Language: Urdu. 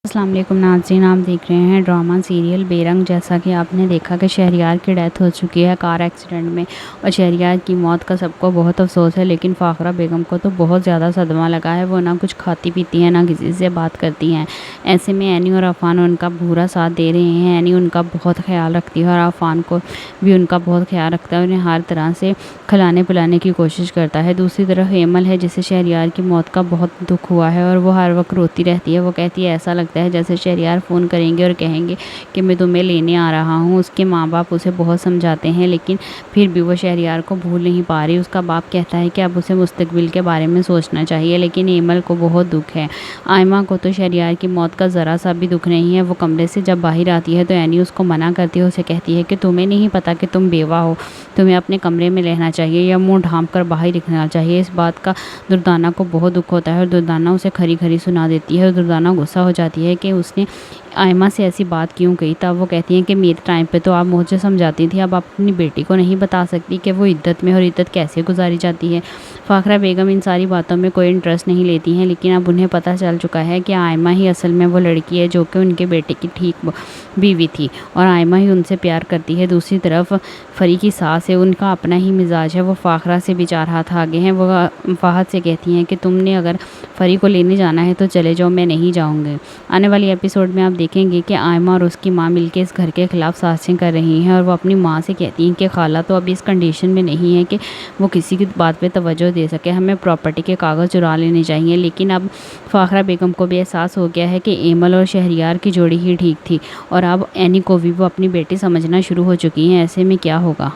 السلام علیکم ناظرین، آپ دیکھ رہے ہیں ڈرامہ سیریل بے رنگ۔ جیسا کہ آپ نے دیکھا کہ شہریار کی ڈیتھ ہو چکی ہے کار ایکسیڈنٹ میں، اور شہریار کی موت کا سب کو بہت افسوس ہے، لیکن فاخرہ بیگم کو تو بہت زیادہ صدمہ لگا ہے۔ وہ نہ کچھ کھاتی پیتی ہیں، نہ کسی سے بات کرتی ہیں۔ ایسے میں اینی اور عفان ان کا پورا ساتھ دے رہے ہیں۔ اینی ان کا بہت خیال رکھتی ہے اور عفان کو بھی ان کا بہت خیال رکھتا ہے، انہیں ہر طرح سے کھلانے پلانے کی کوشش کرتا ہے۔ دوسری طرف ایمل ہے، جسے شہریار کی موت کا بہت دکھ ہوا ہے اور وہ ہر وقت روتی رہتی ہے۔ وہ کہتی ہے ایسا لگتا ہے جیسے شہریار فون کریں گے اور کہیں گے کہ میں تمہیں لینے آ رہا ہوں۔ اس کے ماں باپ اسے بہت سمجھاتے ہیں، لیکن پھر بھی وہ شہریار کو بھول نہیں پا رہی۔ اس کا باپ کہتا ہے کہ اب اسے مستقبل کے بارے میں سوچنا چاہیے، لیکن ایمل کو بہت دکھ ہے۔ آئمہ کو تو شہریار کی موت کا ذرا سا بھی دکھ نہیں ہے۔ وہ کمرے سے جب باہر آتی ہے تو اینی اس کو منع کرتی ہے، اسے کہتی ہے کہ تمہیں نہیں پتا کہ تم بیوہ ہو، تمہیں اپنے کمرے میں رہنا چاہیے یا منہ ڈھانپ کر باہر نکلنا چاہیے۔ اس بات کا دردانہ کو بہت دکھ ہوتا ہے اور دردانہ اسے کھری کھری سنا دیتی ہے، اور دردانہ غصہ ہو جاتی ہے کہ اس نے آئمہ سے ایسی بات کیوں کہی۔ تب وہ کہتی ہیں کہ میرے ٹائم پہ تو آپ مجھے سمجھاتی تھی، اب آپ اپنی بیٹی کو نہیں بتا سکتی کہ وہ عدت میں اور عدت کیسے گزاری جاتی ہے۔ فاخرہ بیگم ان ساری باتوں میں کوئی انٹرسٹ نہیں لیتی ہیں، لیکن اب انہیں پتہ چل چکا ہے کہ آئمہ ہی اصل میں وہ لڑکی ہے جو کہ ان کے بیٹے کی ٹھیک بیوی تھی، اور آئمہ ہی ان سے پیار کرتی ہے۔ دوسری طرف فری کی ساس ہے، ان کا اپنا ہی مزاج ہے، وہ فاخرہ سے بھی چار ہاتھ آگے ہیں۔ وہ فہد سے کہتی ہیں کہ تم نے اگر فری کو لینے جانا ہے تو چلے جاؤ، میں نہیں جاؤں گی۔ آنے والی ایپیسوڈ میں آپ دیکھیں گے کہ آئمہ اور اس کی ماں مل کے اس گھر کے خلاف سازشیں کر رہی ہیں، اور وہ اپنی ماں سے کہتی ہیں کہ خالہ تو ابھی اس کنڈیشن میں نہیں ہے کہ وہ کسی کی بات پہ توجہ دے سکے، ہمیں پراپرٹی کے کاغذ چرا لینے چاہیے۔ لیکن اب فاخرہ بیگم کو بھی احساس ہو گیا ہے کہ ایمل اور شہریار کی جوڑی ہی ٹھیک تھی، اور اب اینی کو بھی وہ اپنی بیٹی سمجھنا شروع ہو چکی ہیں۔ ایسے میں کیا ہوگا؟